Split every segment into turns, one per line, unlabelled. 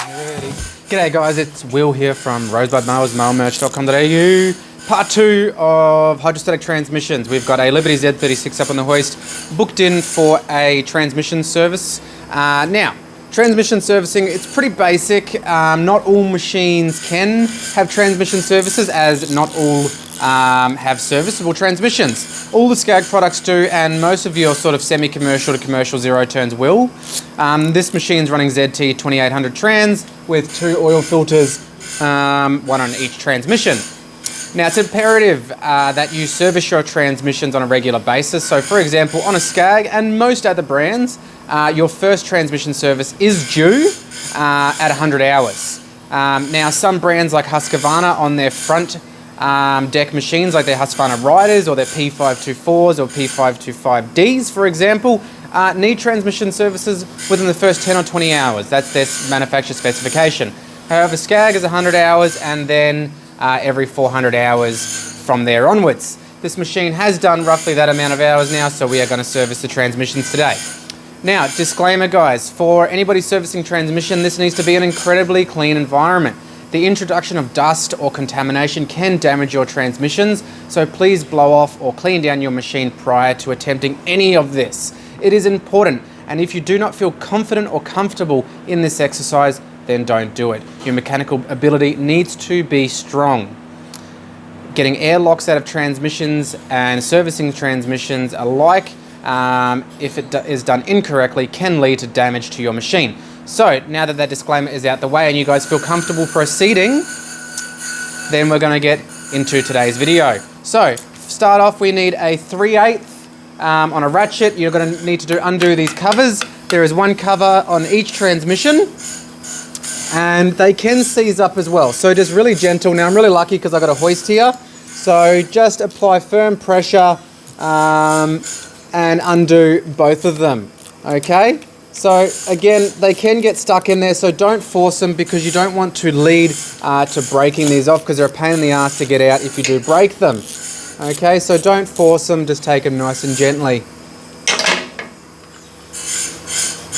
G'day guys, it's Will here from Rosebud Mowers, MowerMerch.com.au. Part 2 of hydrostatic transmissions. We've got a Liberty Z36 up on the hoist, booked in for a transmission service. Now, transmission servicing, it's pretty basic. Not all machines can have transmission services, as not all have serviceable transmissions. All the SCAG products do, and most of your sort of semi-commercial to commercial zero turns will. This machine's running ZT 2800 trans with 2 oil filters, one on each transmission. Now, it's imperative that you service your transmissions on a regular basis. So, for example, on a SCAG and most other brands, your first transmission service is due at 100 hours. Now, some brands like Husqvarna on their front deck machines, like their Husqvarna Riders or their P524s or P525Ds, for example, need transmission services within the first 10 or 20 hours. That's their manufacturer specification. However, SCAG is 100 hours and then every 400 hours from there onwards. This machine has done roughly that amount of hours now, so we are going to service the transmissions today. Now, disclaimer guys, for anybody servicing transmission, this needs to be an incredibly clean environment. The introduction of dust or contamination can damage your transmissions, so please blow off or clean down your machine prior to attempting any of this. It is important, and if you do not feel confident or comfortable in this exercise, then don't do it. Your mechanical ability needs to be strong. Getting air locks out of transmissions and servicing transmissions alike, if it is done incorrectly, can lead to damage to your machine. So now that that disclaimer is out the way and you guys feel comfortable proceeding, then we're going to get into today's video. So start off, we need a 3/8 on a ratchet. You're going to need to undo these covers. There is one cover on each transmission, and they can seize up as well. So just really gentle. Now I'm really lucky because I've got a hoist here. So just apply firm pressure and undo both of them. Okay? So again, they can get stuck in there, so don't force them because you don't want to lead to breaking these off because they're a pain in the ass to get out if you do break them. Okay, so don't force them, just take them nice and gently.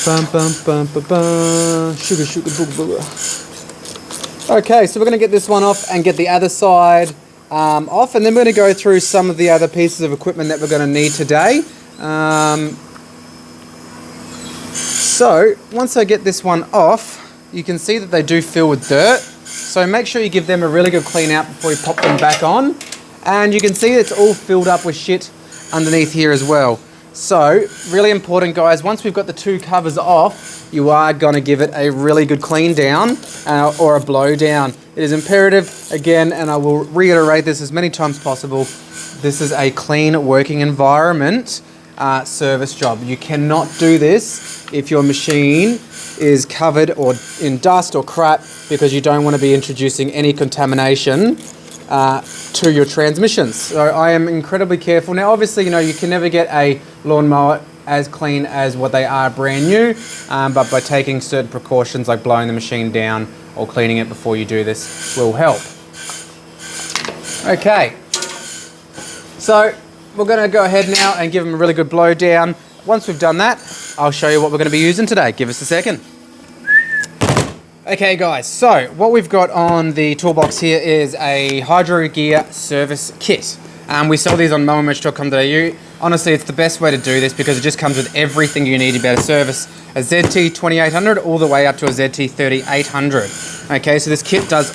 Bum, bum, bum, bum, bum. Sugar, sugar, booga, booga. Okay, so we're going to get this one off and get the other side off, and then we're going to go through some of the other pieces of equipment that we're going to need today. So once I get this one off, you can see that they do fill with dirt. So make sure you give them a really good clean out before you pop them back on. And you can see it's all filled up with shit underneath here as well. So really important guys, once we've got the 2 covers off, you are going to give it a really good clean down or a blow down. It is imperative, again, and I will reiterate this as many times possible, this is a clean working environment service job. You cannot do this if your machine is covered or in dust or crap, because you don't want to be introducing any contamination to your transmissions. So I am incredibly careful. Now obviously, you know, you can never get a lawnmower as clean as what they are brand new, but by taking certain precautions like blowing the machine down or cleaning it before you do this will help. Okay, so we're going to go ahead now and give them a really good blow down. Once we've done that, I'll show you what we're going to be using today. Give us a second. Okay guys, so what we've got on the toolbox here is a Hydrogear Service Kit. We sell these on MowerMaintenance.com.au. Honestly, it's the best way to do this because it just comes with everything you need to be able to service a ZT 2800 all the way up to a ZT 3800. Okay, so this kit does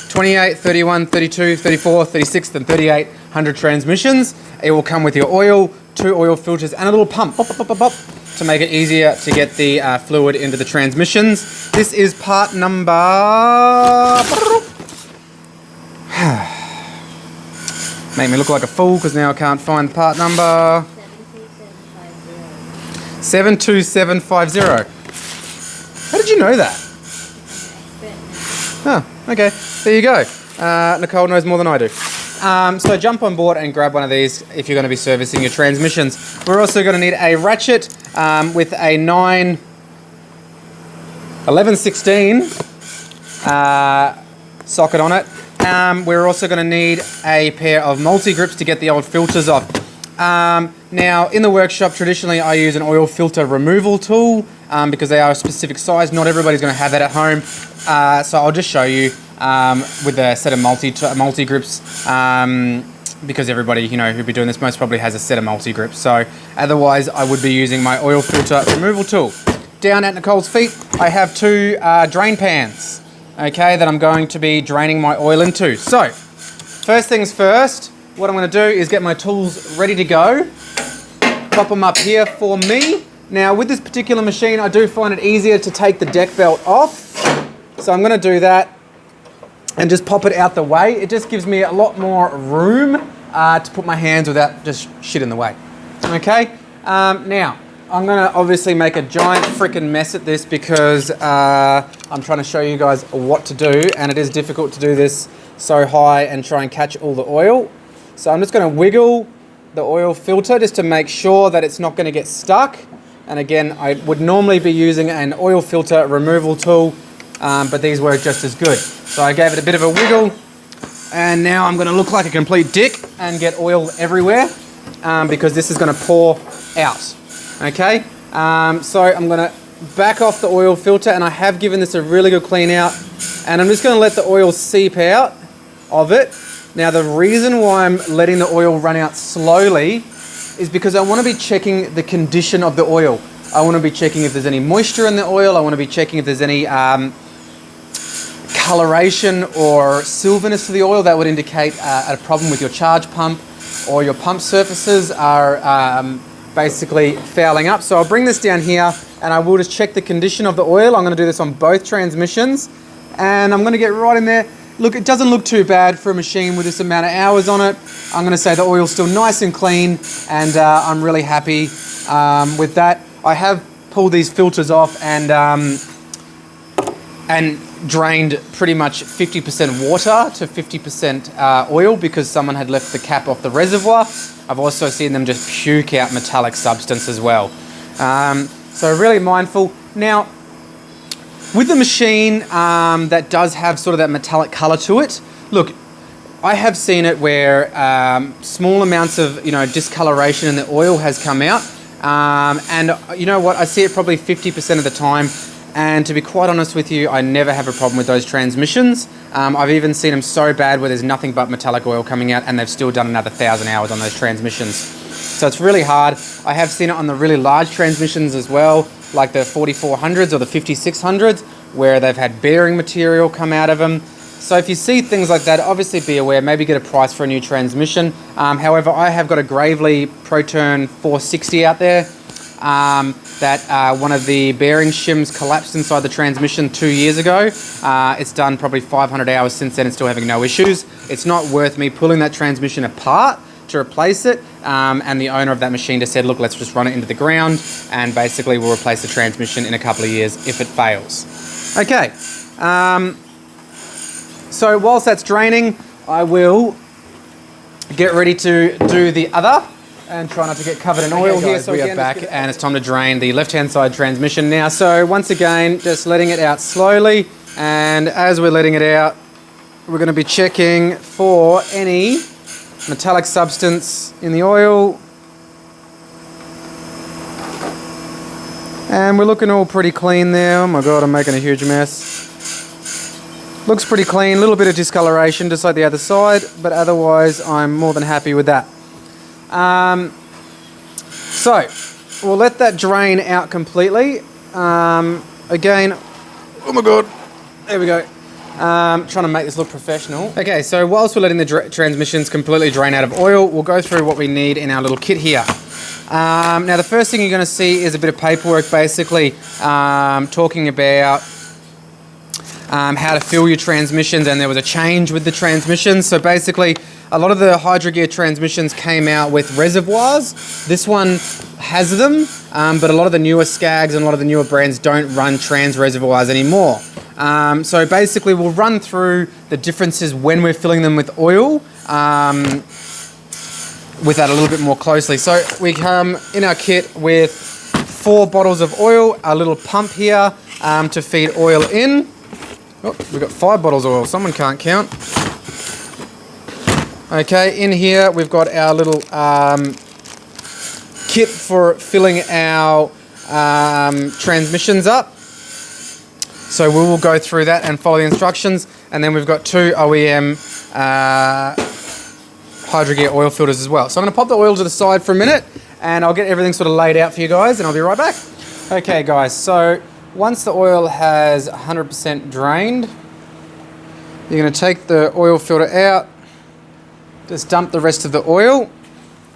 28, 31, 32, 34, 36, and 3800 transmissions. It will come with your oil, 2 oil filters, and a little pump pop, pop, pop, pop, to make it easier to get the fluid into the transmissions. This is part number... Make me look like a fool because now I can't find the part number. 72750. How did you know that? Oh, okay. There you go. Nicole knows more than I do. So jump on board and grab one of these if you're going to be servicing your transmissions. We're also going to need a ratchet with a 1116 socket on it. We're also going to need a pair of multi-grips to get the old filters off. Now, in the workshop, traditionally I use an oil filter removal tool. because they are a specific size. Not everybody's going to have that at home. So I'll just show you with a set of multi-grips, because everybody, who'd be doing this most probably has a set of multi-grips. So otherwise I would be using my oil filter removal tool. Down at Nicole's feet, I have 2 drain pans, okay, that I'm going to be draining my oil into. So first things first, what I'm going to do is get my tools ready to go. Pop them up here for me. Now with this particular machine, I do find it easier to take the deck belt off. So I'm going to do that and just pop it out the way. It just gives me a lot more room to put my hands without just shit in the way. Okay, now I'm going to obviously make a giant freaking mess at this because I'm trying to show you guys what to do, and it is difficult to do this so high and try and catch all the oil. So I'm just going to wiggle the oil filter just to make sure that it's not going to get stuck. And again, I would normally be using an oil filter removal tool, but these work just as good. So I gave it a bit of a wiggle, and now I'm going to look like a complete dick and get oil everywhere because this is going to pour out. Okay, so I'm going to back off the oil filter, and I have given this a really good clean out, and I'm just going to let the oil seep out of it. Now the reason why I'm letting the oil run out slowly is because I want to be checking the condition of the oil. I want to be checking if there's any moisture in the oil. I want to be checking if there's any coloration or silverness to the oil that would indicate a problem with your charge pump, or your pump surfaces are basically fouling up. So I'll bring this down here and I will just check the condition of the oil. I'm going to do this on both transmissions, and I'm going to get right in there. Look, it doesn't look too bad for a machine with this amount of hours on it. I'm going to say the oil's still nice and clean, and I'm really happy with that. I have pulled these filters off and drained pretty much 50% water to 50% oil because someone had left the cap off the reservoir. I've also seen them just puke out metallic substance as well. So really mindful. Now, with the machine that does have sort of that metallic color to it, look, I have seen it where small amounts of discoloration in the oil has come out, and you know what, I see it probably 50% of the time, and to be quite honest with you, I never have a problem with those transmissions. I've even seen them so bad where there's nothing but metallic oil coming out, and they've still done another 1,000 hours on those transmissions. So it's really hard. I have seen it on the really large transmissions as well, like the 4400s or the 5600s, where they've had bearing material come out of them. So if you see things like that, obviously be aware, maybe get a price for a new transmission. However, I have got a Gravely ProTurn 460 out there that one of the bearing shims collapsed inside the transmission 2 years ago. It's done probably 500 hours since then and still having no issues. It's not worth me pulling that transmission apart to replace it, and the owner of that machine just said, look, let's just run it into the ground and basically we'll replace the transmission in a couple of years if it fails. Okay, so whilst that's draining, I will get ready to do the other and try not to get covered in oil here. So we are back and it's time to drain the left-hand side transmission now. So once again, just letting it out slowly, and as we're letting it out, we're going to be checking for any metallic substance in the oil, and we're looking all pretty clean there. Oh my god, I'm making a huge mess. Looks pretty clean, a little bit of discoloration just like the other side, but otherwise I'm more than happy with that. So we'll let that drain out completely. Again, oh my god, there we go. Trying to make this look professional. Okay, so whilst we're letting the transmissions completely drain out of oil, we'll go through what we need in our little kit here. Now the first thing you're going to see is a bit of paperwork basically talking about how to fill your transmissions, and there was a change with the transmissions. So basically a lot of the Hydrogear transmissions came out with reservoirs. This one has them, but a lot of the newer SCAGs and a lot of the newer brands don't run trans reservoirs anymore. So basically we'll run through the differences when we're filling them with oil with that a little bit more closely. So we come in our kit with 4 bottles of oil, a little pump here to feed oil in. Oh, we've got 5 bottles of oil, someone can't count. Okay, in here we've got our little kit for filling our transmissions up. So we will go through that and follow the instructions. And then we've got 2 OEM Hydrogear oil filters as well. So I'm going to pop the oil to the side for a minute and I'll get everything sort of laid out for you guys and I'll be right back. Okay guys, so once the oil has 100% drained, you're going to take the oil filter out, just dump the rest of the oil.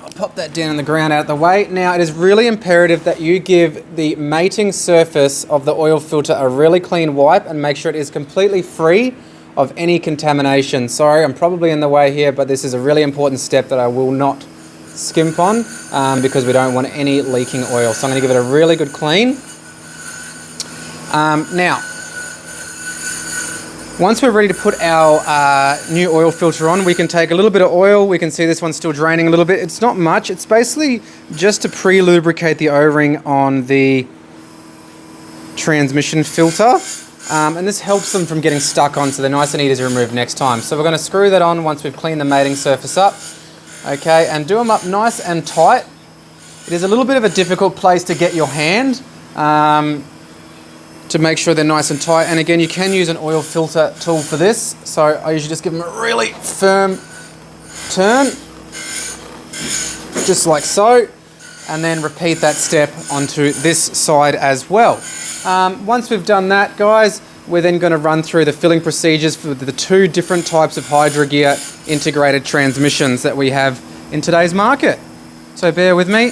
I'll pop that down on the ground out of the way. Now it is really imperative that you give the mating surface of the oil filter a really clean wipe and make sure it is completely free of any contamination. Sorry, I'm probably in the way here, but this is a really important step that I will not skimp on because we don't want any leaking oil. So I'm going to give it a really good clean. Now, once we're ready to put our new oil filter on, we can take a little bit of oil. We can see this one's still draining a little bit. It's not much. It's basically just to pre-lubricate the O-ring on the transmission filter. And this helps them from getting stuck on, so they're nice and easy to remove next time. So we're going to screw that on once we've cleaned the mating surface up. Okay, and do them up nice and tight. It is a little bit of a difficult place to get your hand to make sure they're nice and tight. And again, you can use an oil filter tool for this. So I usually just give them a really firm turn, just like so, and then repeat that step onto this side as well. Once we've done that, guys, we're then going to run through the filling procedures for the 2 different types of Hydrogear integrated transmissions that we have in today's market. So bear with me.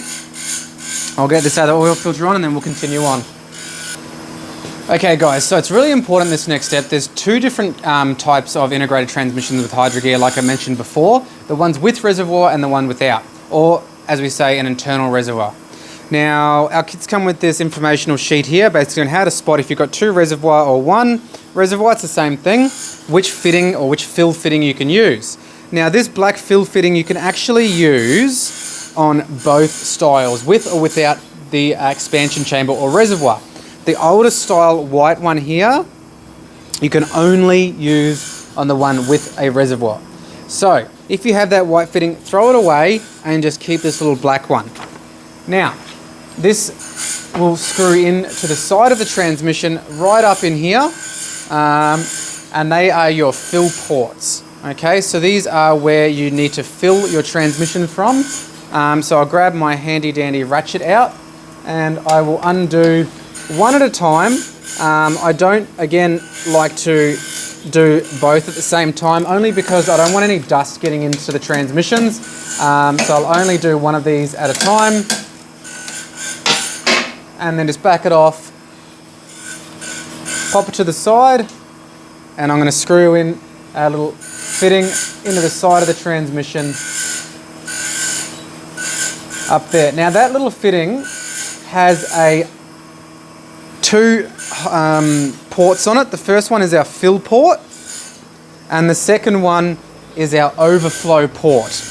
I'll get this other oil filter on and then we'll continue on. Okay guys, so it's really important this next step. There's 2 different types of integrated transmissions with Hydrogear, like I mentioned before. The ones with reservoir and the one without, or as we say, an internal reservoir. Now, our kits come with this informational sheet here, basically on how to spot if you've got 2 reservoir or 1 reservoir. It's the same thing, which fitting or which fill fitting you can use. Now, this black fill fitting you can actually use on both styles, with or without the expansion chamber or reservoir. The older style white one here, you can only use on the one with a reservoir. So, if you have that white fitting, throw it away and just keep this little black one. Now, this will screw in to the side of the transmission right up in here, and they are your fill ports. Okay, so these are where you need to fill your transmission from. So I'll grab my handy dandy ratchet out and I will undo one at a time. I don't, again, like to do both at the same time, only because I don't want any dust getting into the transmissions. So I'll only do one of these at a time. And then just back it off, pop it to the side, and I'm going to screw in a little fitting into the side of the transmission up there. Now that little fitting has 2 ports on it. The first one is our fill port, and the second one is our overflow port.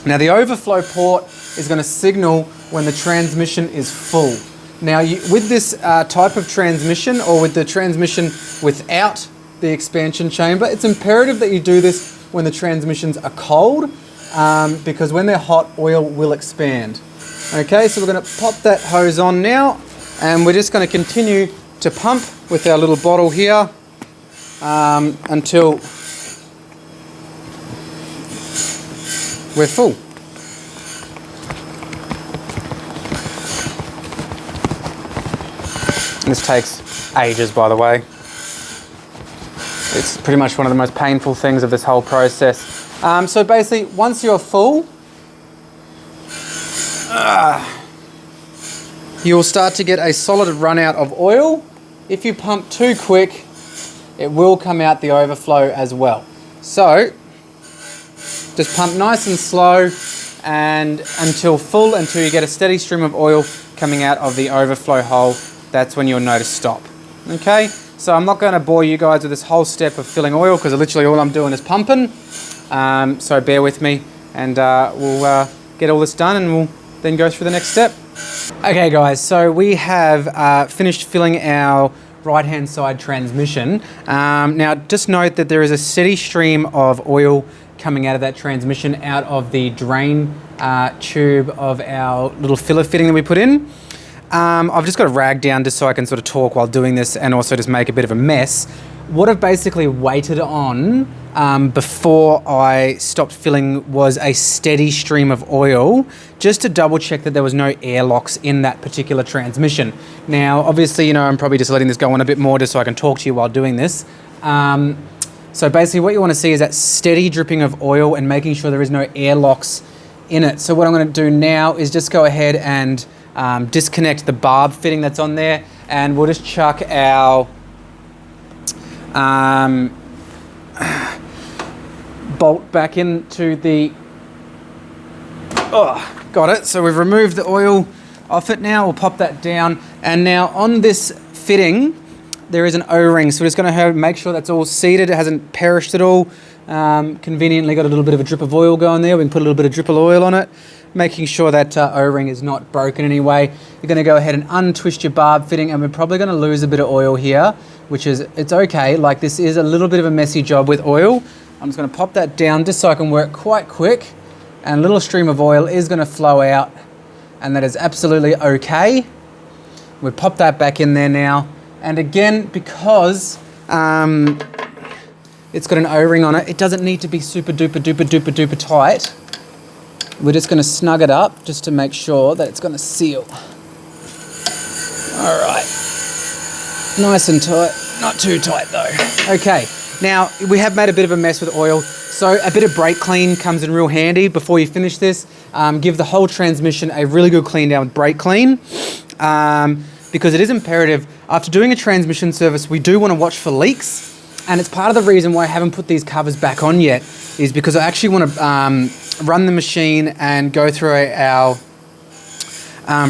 Now the overflow port is going to signal when the transmission is full. Now, with this type of transmission, or with the transmission without the expansion chamber, it's imperative that you do this when the transmissions are cold, because when they're hot, oil will expand. Okay, so we're going to pop that hose on now, and we're just going to continue to pump with our little bottle here until we're full. This takes ages, by the way. It's pretty much one of the most painful things of this whole process. So basically, once you're full, you'll start to get a solid run out of oil. If you pump too quick, it will come out the overflow as well. So just pump nice and slow and until full, until you get a steady stream of oil coming out of the overflow hole. That's when you'll know to stop. Okay, so I'm not going to bore you guys with this whole step of filling oil, because literally all I'm doing is pumping. So bear with me, and we'll get all this done and we'll then go through the next step. Okay guys, so we have finished filling our right hand side transmission. Now just note that there is a steady stream of oil coming out of that transmission, out of the drain tube of our little filler fitting that we put in. I've just got a rag down just so I can sort of talk while doing this and also just make a bit of a mess. What I've basically waited on before I stopped filling was a steady stream of oil, just to double check that there was no airlocks in that particular transmission. Now, obviously, you know, I'm probably just letting this go on a bit more just so I can talk to you while doing this. So basically what you want to see is that steady dripping of oil and making sure there is no airlocks in it. So what I'm going to do now is just go ahead and disconnect the barb fitting that's on there, and we'll just chuck our bolt back into the... Oh, got it. So we've removed the oil off it now. We'll pop that down. And now on this fitting, there is an O-ring. So we're just going to make sure that's all seated. It hasn't perished at all. Conveniently got a little bit of a drip of oil going there. We can put a little bit of drip of oil on it, making sure that O-ring is not broken in any way. You're going to go ahead and untwist your barb fitting, and we're probably going to lose a bit of oil here, which is, it's okay. Like, this is a little bit of a messy job with oil. I'm just going to pop that down just so I can work quite quick, and a little stream of oil is going to flow out, and that is absolutely okay. We'll pop that back in there now. And again, because it's got an O-ring on it, it doesn't need to be super duper duper duper duper tight. We're just going to snug it up just to make sure that it's going to seal. All right. Nice and tight. Not too tight though. Okay. Now, we have made a bit of a mess with oil, so a bit of brake clean comes in real handy before you finish this. Give the whole transmission a really good clean down with brake clean, because it is imperative. After doing a transmission service, we do want to watch for leaks, and it's part of the reason why I haven't put these covers back on yet, is because I actually want to run the machine and go through our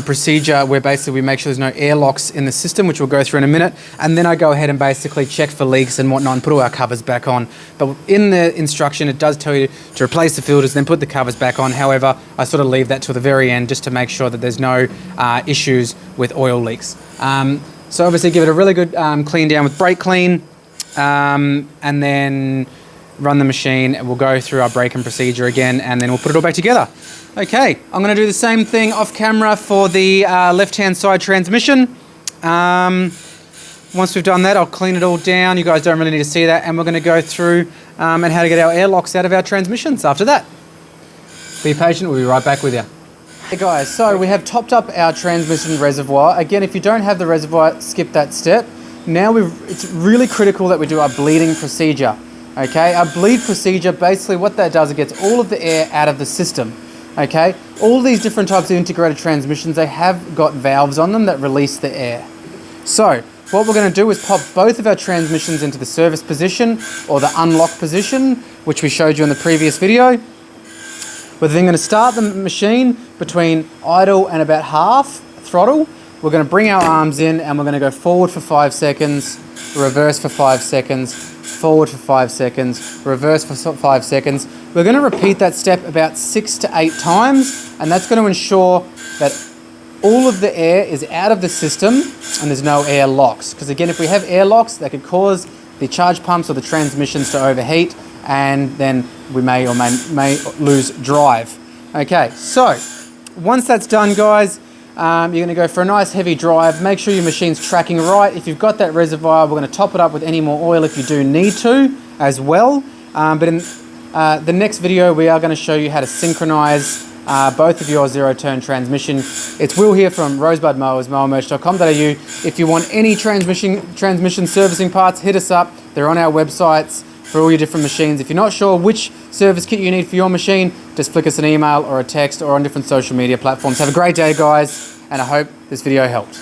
procedure where basically we make sure there's no airlocks in the system, which we'll go through in a minute, and then I go ahead and basically check for leaks and whatnot and put all our covers back on. But in the instruction, it does tell you to replace the filters, then put the covers back on. However, I sort of leave that till the very end just to make sure that there's no issues with oil leaks. So obviously give it a really good clean down with brake clean, and then run the machine, and we'll go through our braking procedure again, and then we'll put it all back together. Okay, I'm going to do the same thing off camera for the left-hand side transmission. Once we've done that, I'll clean it all down. You guys don't really need to see that, and we're going to go through and how to get our airlocks out of our transmissions after that. Be patient, we'll be right back with you. Hey guys, so we have topped up our transmission reservoir. Again, if you don't have the reservoir, skip that step. Now it's really critical that we do our bleeding procedure. Okay, our bleed procedure, basically what that does, it gets all of the air out of the system. Okay, all these different types of integrated transmissions, they have got valves on them that release the air. So what we're going to do is pop both of our transmissions into the service position or the unlock position, which we showed you in the previous video. We're then going to start the machine between idle and about half throttle. We're going to bring our arms in, and we're going to go forward for 5 seconds, reverse for 5 seconds, forward for 5 seconds, reverse for 5 seconds. We're going to repeat that step about 6 to 8 times, and that's going to ensure that all of the air is out of the system and there's no air locks. Because again, if we have air locks, that could cause the charge pumps or the transmissions to overheat, and then we may or may lose drive. Okay, so once that's done, guys, you're going to go for a nice heavy drive. Make sure your machine's tracking right. If you've got that reservoir, we're going to top it up with any more oil if you do need to as well. But in the next video, we are going to show you how to synchronize both of your zero-turn transmission. It's Will here from Rosebud Mowers, MowerMerch.com.au. If you want any transmission servicing parts, hit us up. They're on our websites for all your different machines. If you're not sure which service kit you need for your machine, just flick us an email or a text or on different social media platforms. Have a great day, guys, and I hope this video helped.